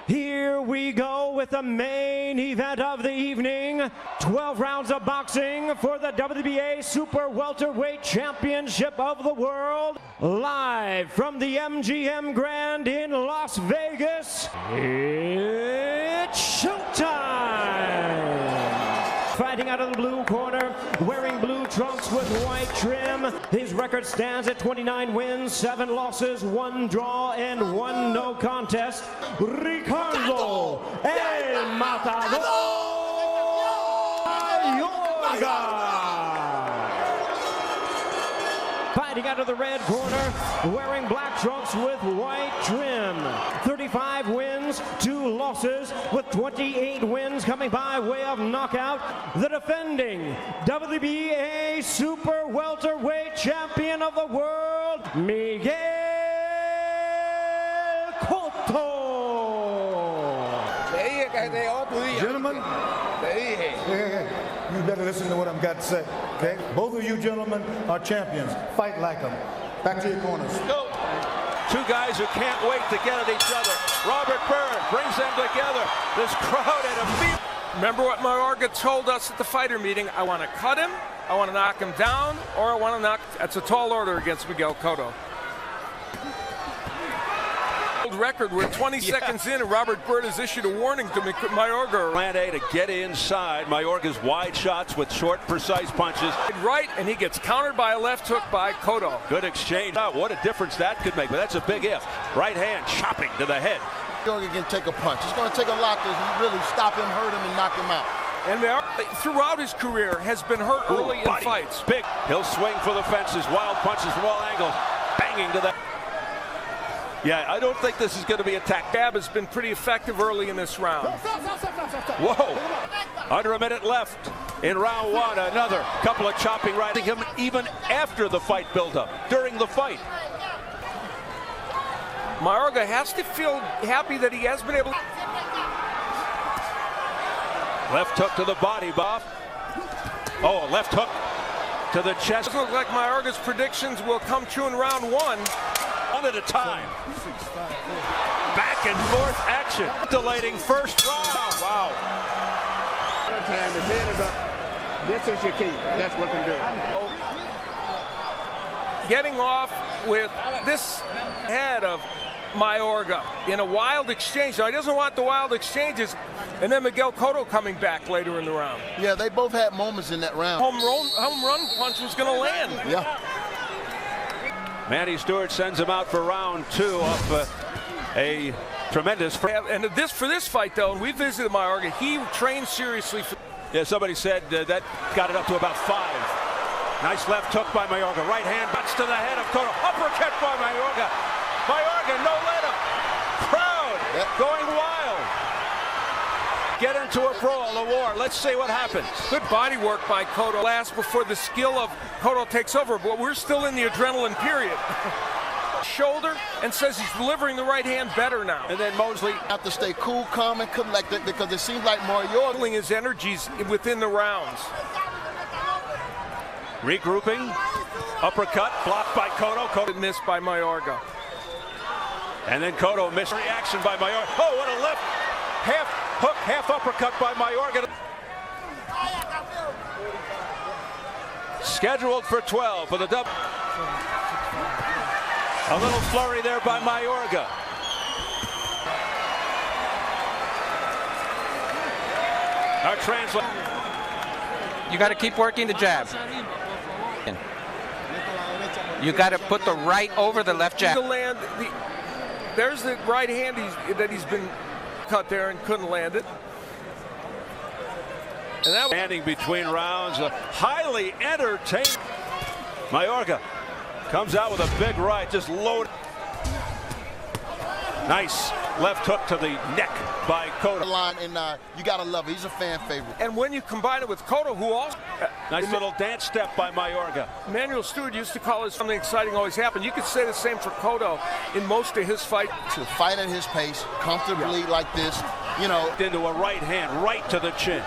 Here we go with the main event of the evening. 12 rounds of boxing for the WBA Super Welterweight Championship of the World. Live from the MGM Grand in Las Vegas, it's showtime! Fighting out of the blue corner, wearing blue trunks with white trim. His record stands at 29 wins, 7 losses, 1 draw, and 1 no contest. Ricardo Mayorga. Fighting out of the red corner, wearing black trunks with white trim. 35 wins, 2 losses, with 28 wins coming by way of knockout. The defending WBA Super Welterweight Champion of the World, Miguel Cotto. Gentlemen, you better listen to what I've got to say, okay? Both of you gentlemen are champions. Fight like them. Back to your corners. Go. 2 guys who can't wait to get at each other. Robert Byrd brings them together. This crowd at a field. Remember what Mayorga told us at the fighter meeting? I want to cut him, I want to knock him down, or I want to knock. That's a tall order against Miguel Cotto. Record, we're 20 seconds in and Robert Byrd has issued a warning to Mayorga. Plan A to get inside. Mayorga's wide shots with short, precise punches. Right, and he gets countered by a left hook by Cotto. Good exchange. What a difference that could make, but that's a big if. Right hand chopping to the head. Mayorga can take a punch. It's going to take a lot to really stop him, hurt him, and knock him out. And throughout his career has been hurt early in fights. Big. He'll swing for the fences. Wild punches from all angles. Banging to the... Yeah, I don't think this is going to be attacked. Jab has been pretty effective early in this round. Whoa! Under a minute left in round 1. Another couple of chopping right at him even after the fight build-up, during the fight. Mayorga has to feel happy that he has been able to... Left hook to the body, Bob. Oh, a left hook to the chest. It looks like Mayorga's predictions will come true in round 1. One at a time. Back and forth action. Delaying first round. Wow. Time the head is up. This is your key. That's what can do. Getting off with this head of Mayorga in a wild exchange. Now, he doesn't want the wild exchanges. And then Miguel Cotto coming back later in the round. Yeah, they both had moments in that round. Home run punch was going to land. Yeah. Manny Stewart sends him out for round 2 off a tremendous... And for this fight, though, and we visited Mayorga, he trained seriously. Yeah, somebody said that got it up to about 5. Nice left hook by Mayorga. Right hand butts to the head of Cotto. Uppercut by Mayorga. Mayorga, no let up. Crowd going wild. Get into a brawl, a war. Let's see what happens. Good body work by Cotto last before the skill of Cotto takes over, but we're still in the adrenaline period. Shoulder, and says he's delivering the right hand better now. And then Mosley have to stay cool, calm, and collected because it seems like Mayorga his energies within the rounds. Regrouping, uppercut, blocked by Cotto. Cotto missed by Mayorga. And then Cotto missed reaction by Mayorga. Oh, what a left, half hook, half uppercut by Mayorga. Scheduled for 12 for the double. A little flurry there by Mayorga. Our translator. You got to keep working the jab. You got to put the right over the left jab. There's the right hand that he's been cut there and couldn't land it. And that standing between rounds, highly entertaining. Mayorga comes out with a big right, just loaded. Nice left hook to the neck by Cotto. And you gotta love it. He's a fan favorite. And when you combine it with Cotto, who also nice little dance step by Mayorga. Manuel Stewart used to call it something exciting always happened. You could say the same for Cotto in most of his fights. To fight at his pace, comfortably like this, you know. Into a right hand, right to the chin.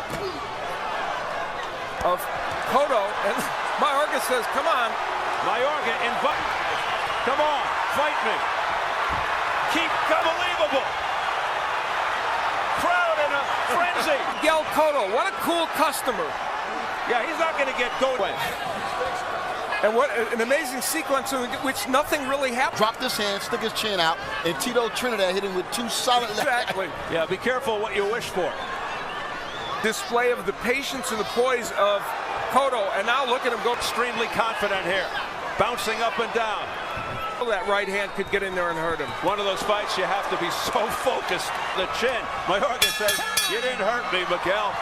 Of Cotto, and Mayorga says, come on. Mayorga invite. Come on, fight me. Keep unbelievable. see. Miguel Cotto, what a cool customer. Yeah, he's not going to get going. And what an amazing sequence in which nothing really happened. Dropped his hand, stuck his chin out, and Tito Trinidad hit him with 2 solid left. Exactly. Yeah, be careful what you wish for. Display of the patience and the poise of Cotto, and now look at him go. Extremely confident here, bouncing up and down. That right hand could get in there and hurt him. One of those fights you have to be so focused. The chin. Mayorga says, "You didn't hurt me, Miguel."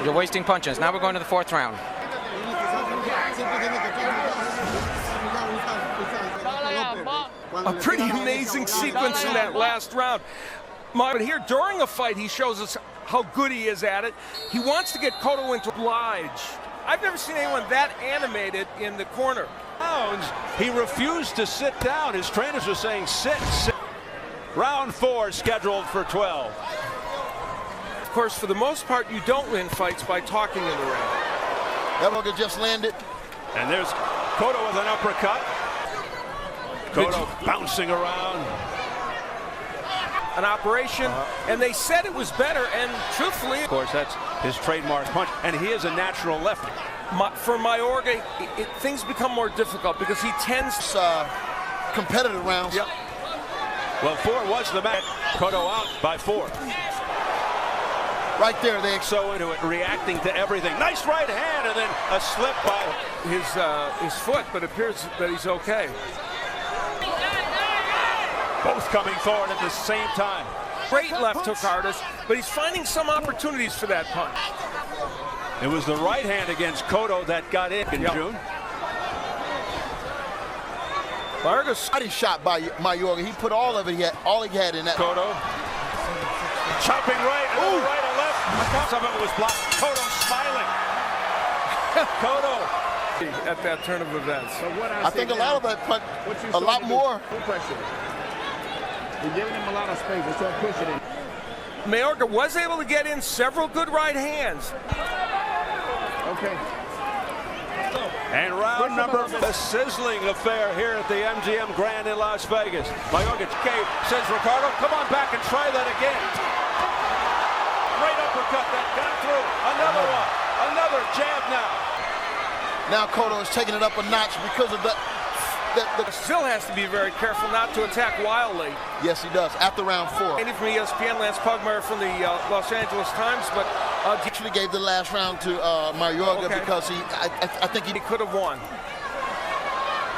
You're wasting punches. Now we're going to the 4th round. A pretty amazing sequence in that last round. But here, during a fight, he shows us how good he is at it. He wants to get Cotto into oblige. I've never seen anyone that animated in the corner. He refused to sit down. His trainers were saying, sit. Round 4 scheduled for 12. Of course, for the most part, you don't win fights by talking in the ring. Mayorga just landed. And there's Cotto with an uppercut. Cotto bouncing around. An operation, and they said it was better, and truthfully, Of course, that's his trademark punch, and he is a natural lefty. For Mayorga, things become more difficult because he tends Competitive rounds. Yep. Well, 4 was the match. Cotto out by 4. Right there, they So into it, reacting to everything. Nice right hand, and then a slip by his foot, but it appears that he's okay. both coming forward at the same time. Great left hook artist, but he's finding some opportunities for that punch. It was the right hand against Cotto that got in June. Mayorga's body shot by Mayorga. He put all of it. All he had in that. Cotto chopping right, and right and left. Some of it was blocked. Cotto smiling. Cotto at that turn of events. So what I think a lot of that punch, a lot more. Pressure. You're giving him a lot of space. It's pushing it. Mayorga was able to get in several good right hands. Okay. And round number, a sizzling affair here at the MGM Grand in Las Vegas. Mayorga says, Ricardo, come on back and try that again. Great uppercut that got through. Another one. Another jab now. Now Cotto is taking it up a notch because of the Still has to be very careful not to attack wildly. Yes, he does. After round 4. From ESPN, Lance Pugmire from the Los Angeles Times, but actually gave the last round to Mayorga because I think he could have won.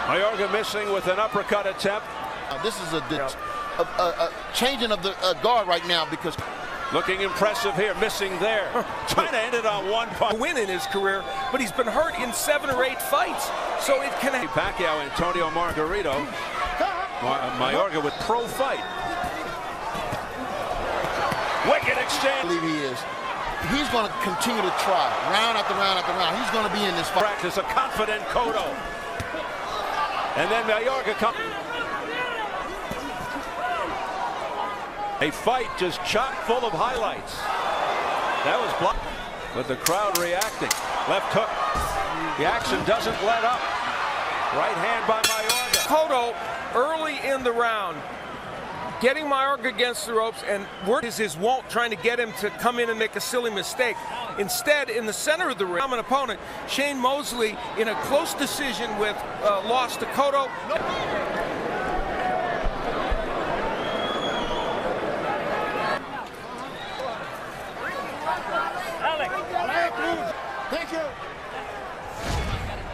Mayorga missing with an uppercut attempt. This is a changing of the guard right now because looking impressive here, missing there. Trying to end it on one punch. Win in his career, but he's been hurt in 7 or 8 fights, so it can. Pacquiao, Antonio Margarito. Mayorga with pro fight. Wicked exchange. I believe he is. He's going to continue to try round after round after round. He's going to be in this fight. Practice a confident Cotto. And then Mayorga comes. A fight just chock full of highlights. That was blocked, but the crowd reacting. Left hook. The action doesn't let up. Right hand by Mayorga. Cotto early in the round, getting Mayorga against the ropes, and work is his won't, trying to get him to come in and make a silly mistake. Instead, in the center of the ring, an opponent, Shane Mosley, in a close decision with loss to Cotto. Thank you.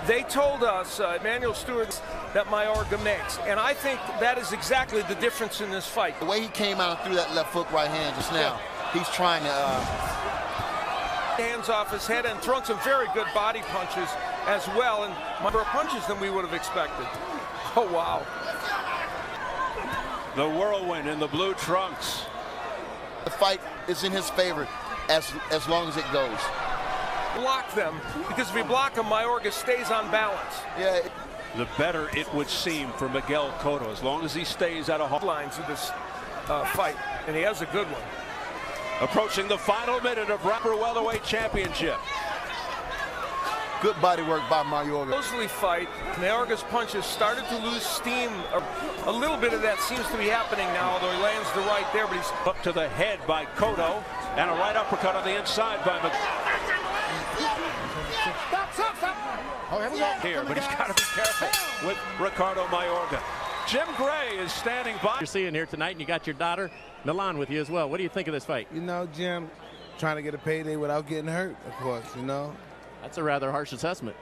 They told us, Emmanuel Stewart, that Mayorga makes, and I think that is exactly the difference in this fight. The way he came out and threw that left hook right hand just now, he's trying to... hands off his head and thrown some very good body punches as well, and more punches than we would have expected. Oh, wow. The whirlwind in the blue trunks. The fight is in his favor as long as it goes. Block them, because if we block them, Mayorga stays on balance. Yeah. The better it would seem for Miguel Cotto, as long as he stays out of harm. Lines of this fight, and he has a good one. Approaching the final minute of Rapper Welterweight Championship. Good body work by Mayorga. Closely fight. Mayorga's punches started to lose steam. A little bit of that seems to be happening now, although he lands the right there, but he's Up to the head by Cotto, and a right uppercut on the inside by here, but he's got to be careful with Ricardo Mayorga. Jim Gray is standing by. You're seeing here tonight, and you got your daughter Milan with you as well. What do you think of this fight? You know, Jim, trying to get a payday without getting hurt, of course, you know. That's a rather harsh assessment.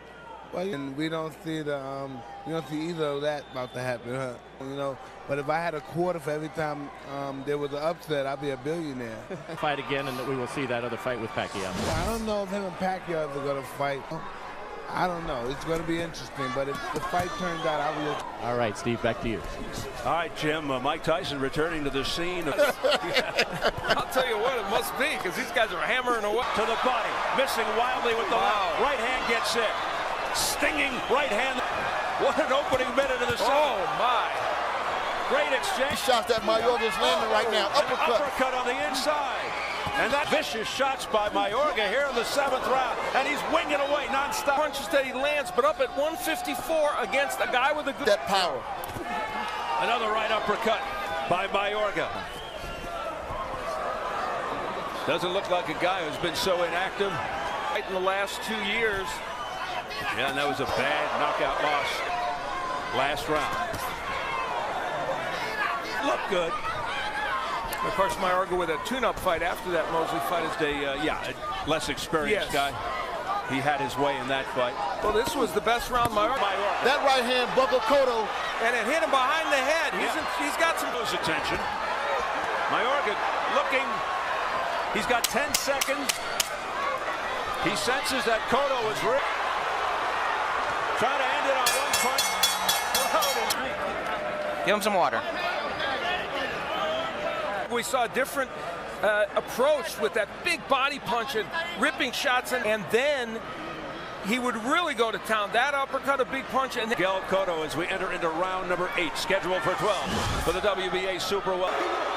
Well, and we don't see either of that about to happen, huh? You know, but if I had a quarter for every time there was an upset, I'd be a billionaire. Fight again, and we will see that other fight with Pacquiao. I don't know if him and Pacquiao are going to fight. I don't know. It's going to be interesting, but if the fight turns out, I will. All right, Steve, back to you. All right, Jim, Mike Tyson returning to the scene. I'll tell you what, it must be, because these guys are hammering away. To the body, missing wildly with the left. Right hand gets it. Stinging right hand. What an opening minute of the second. Oh, my. Great exchange. Shots that Mayorga's landing right now. Uppercut. Uppercut on the inside. And that vicious shots by Mayorga here in the 7th round. And he's winging away nonstop. Punches that he lands, but up at 154 against a guy with a good... That power. Another right uppercut by Mayorga. Doesn't look like a guy who's been so inactive in the last 2 years. Yeah, and that was a bad knockout loss last round. Looked good. Of course, Mayorga with a tune-up fight after that Mosley fight is A less experienced guy. He had his way in that fight. Well, this was the best round Mayorga. That right hand buckled Cotto. And it hit him behind the head. He's got some attention. Mayorga looking. He's got 10 seconds. He senses that Cotto is ripped. Trying to end it on one punch. Give him some water. We saw a different approach with that big body punch and ripping shots, and then he would really go to town. That uppercut, a big punch, and Miguel Cotto as we enter into round number 8, scheduled for 12 for the WBA Super Welterweight.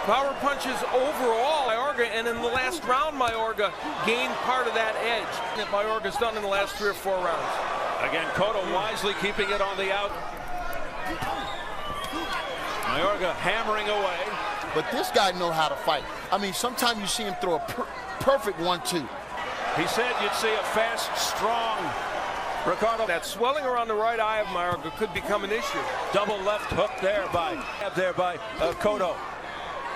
Power punches overall, Mayorga, and in the last round, Mayorga gained part of that edge that Mayorga's done in the last 3 or 4 rounds. Again, Cotto wisely keeping it on the out. Mayorga hammering away. But this guy knows how to fight. I mean, sometimes you see him throw a perfect 1-2. He said you'd see a fast, strong Ricardo. That swelling around the right eye of Mayorga could become an issue. Double left hook there by Cotto.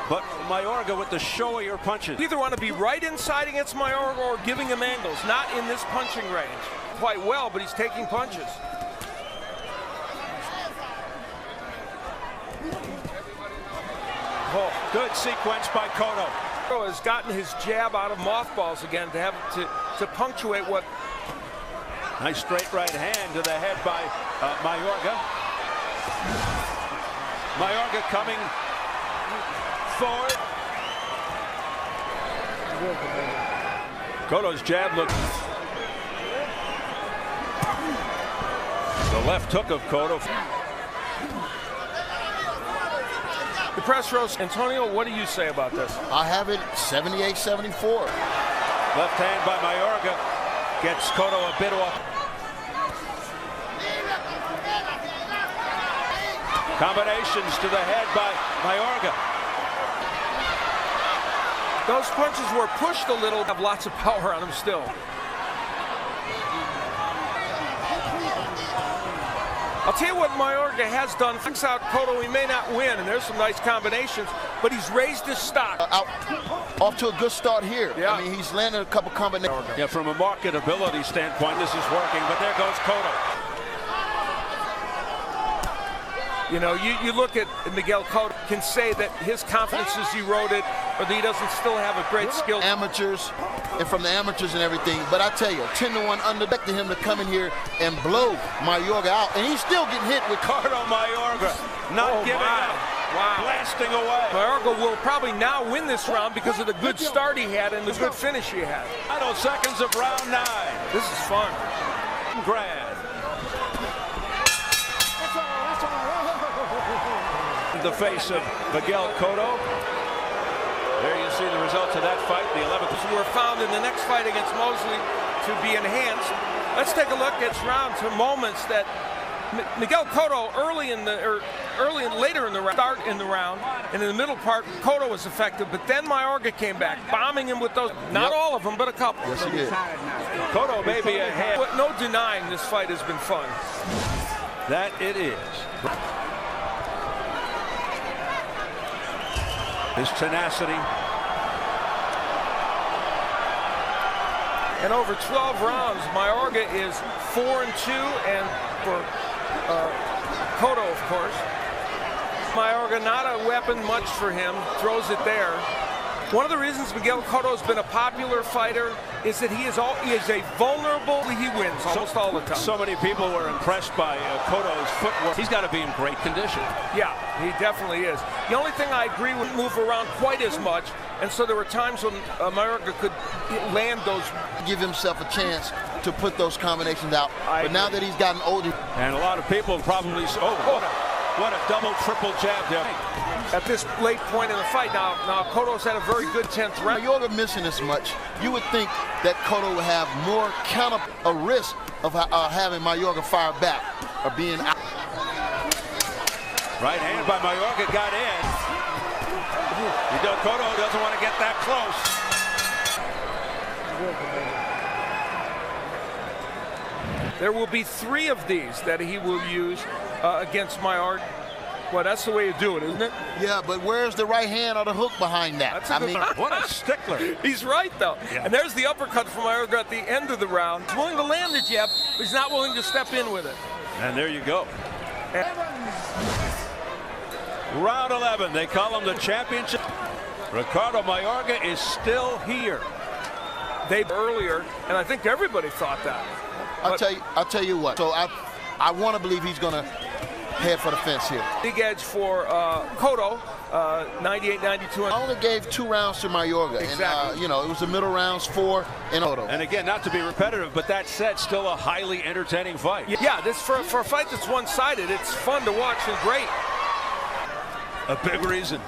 But Mayorga with the showier punches. You either want to be right inside against Mayorga or giving him angles. Not in this punching range. Quite well, but he's taking punches. Oh, good sequence by Cotto. Cotto has gotten his jab out of mothballs again to have to punctuate what. Nice straight right hand to the head by Mayorga. Mayorga coming forward. Cotto's jab looked. The left hook of Cotto. The press row, Antonio, what do you say about this? I have it 78-74. Left hand by Mayorga gets Cotto a bit off. Combinations to the head by Mayorga. Those punches were pushed a little, have lots of power on them still. I'll tell you what Mayorga has done. Fix out Cotto, he may not win, and there's some nice combinations, but he's raised his stock. Off to a good start here. Yeah. I mean, he's landed a couple combinations. Yeah, from a marketability standpoint, this is working, but there goes Cotto. You know, you look at Miguel Cotto, can say that his confidence is eroded, or that he doesn't still have a great skill. Amateurs, and from the amateurs and everything. But I tell you, 10-1 underdected him to come in here and blow Mayorga out, and he's still getting hit with Ricardo Mayorga, not giving up, blasting away. Mayorga will probably now win this round because of the good start he had and the good finish he had. Final seconds of round 9. This is fun. Grand. The face of Miguel Cotto. There you see the results of that fight. The 11th were found in the next fight against Mosley to be enhanced. Let's take a look at round to moments that Miguel Cotto later in the round, and in the middle part, Cotto was effective, but then Mayorga came back, bombing him with those, not all of them, but a couple. Yes, he did. Cotto may be ahead. But no denying this fight has been fun. That it is. His tenacity. And over 12 rounds, Mayorga is 4-2, and for Cotto, of course. Mayorga, not a weapon much for him, throws it there. One of the reasons Miguel Cotto has been a popular fighter is that he is a vulnerable, he wins almost all the time. So many people were impressed by Cotto's footwork. He's got to be in great condition. Yeah, he definitely is. The only thing I agree with, move around quite as much, and so there were times when Mayorga could land those. Give himself a chance to put those combinations out. But now that he's gotten older. And a lot of people probably, what a double, triple jab there. At this late point in the fight, now Cotto's had a very good 10th round. Mayorga missing this much, you would think that Cotto would have more a risk of having Mayorga fire back or being out. Right hand by Mayorga got in. Cotto doesn't want to get that close. There will be 3 of these that he will use against Mayorga. Well, that's the way you do it, isn't it? Yeah, but where's the right hand or the hook behind that? What a stickler. He's right, though. Yeah. And there's the uppercut from Mayorga at the end of the round. He's willing to land the jab, but he's not willing to step in with it. And there you go. Round 11, they call him the championship. Ricardo Mayorga is still here. Earlier, and I think everybody thought that. I'll tell you what. So I want to believe he's going to head for the fence here. Big edge for Cotto, 98-92. I only gave 2 rounds to Mayorga. Exactly. And, it was the middle rounds 4 in Cotto. And again, not to be repetitive, but that said, still a highly entertaining fight. Yeah, this for a fight that's one-sided, it's fun to watch and great. A big reason.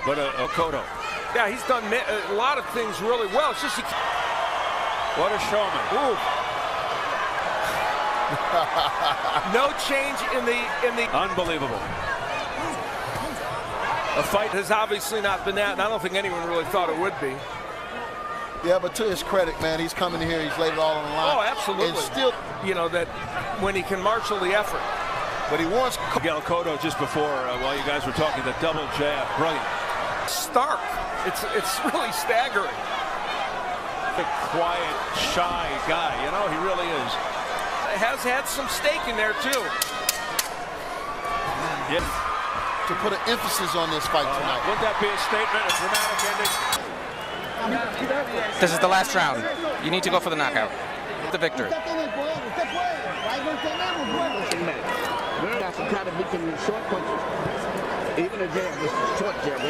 But Cotto. Yeah, he's done a lot of things really well. It's just what a showman. Ooh. No change in the unbelievable. A fight has obviously not been that, and I don't think anyone really thought it would be. Yeah, but to his credit, man, he's coming here, he's laid it all on the line. Oh, absolutely. And still, that when he can marshal the effort. But he wants Miguel Cotto just before, while you guys were talking, the double jab. Brilliant. Stark. It's really staggering. A quiet, shy guy. He really is. Has had some stake in there, too. Yep. To put an emphasis on this fight tonight. Wouldn't that be a statement, a dramatic ending? This is the last round. You need to go for the knockout. The victor. Short punches. Even a jab, this short jab.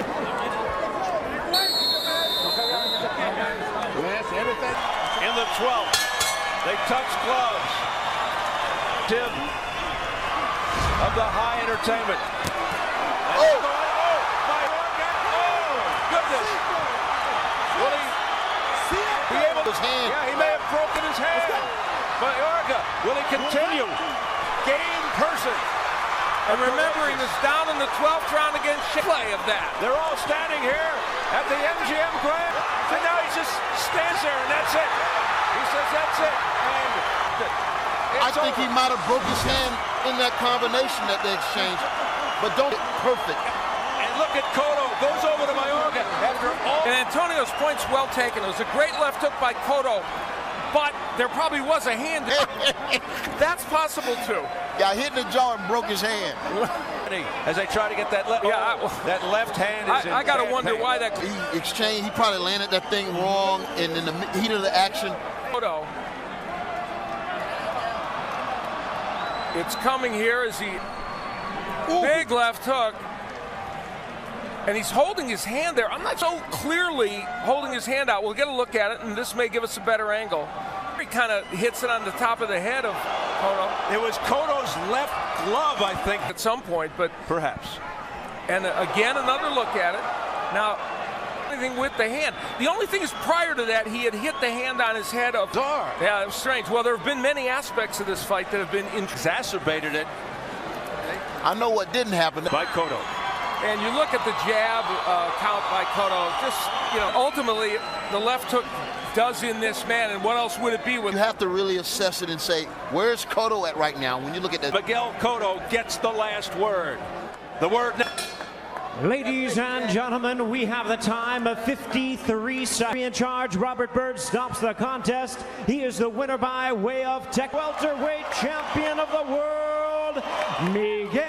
Yes, everything. In the 12th, they touch gloves. Tim of the high entertainment. Mayorga! Oh, goodness! Will he be able to? His hand. Yeah, he may have broken his hand. Mayorga, will he continue? Game person. And remember, he was down in the 12th round against play of that. They're all standing here at the MGM Grand. And now he just stands there, and that's it. He says that's it. And I think he might have broke his hand in that combination that they exchanged. But don't get perfect. And look at Cotto. Goes over to Mayorga after all. And Antonio's point's well taken. It was a great left hook by Cotto. But there probably was a hand. That's possible, too. Got hit in the jaw and broke his hand. As I try to get that left, that left hand is I got to wonder why that. He exchanged, he probably landed that thing wrong, and in the heat of the action. Cotto. It's coming here as he. Ooh. Big left hook. And he's holding his hand there. I'm not so clearly holding his hand out. We'll get a look at it, and this may give us a better angle. He kind of hits it on the top of the head of Cotto. It was Cotto's left glove, I think. At some point, but perhaps. And again, another look at it. Now, anything with the hand. The only thing is prior to that, he had hit the hand on his head of Dar. Yeah, it was strange. Well, there have been many aspects of this fight that have been exacerbated it. I know what didn't happen. By Cotto. And you look at the jab count by Cotto, just, ultimately the left hook does in this man, and what else would it be with? You have to really assess it and say, where's Cotto at right now when you look at that? Miguel Cotto gets the last word. The word now. Ladies and gentlemen, we have the time of 53 seconds. In charge, Robert Byrd stops the contest. He is the winner by way of tech welterweight champion of the world, Miguel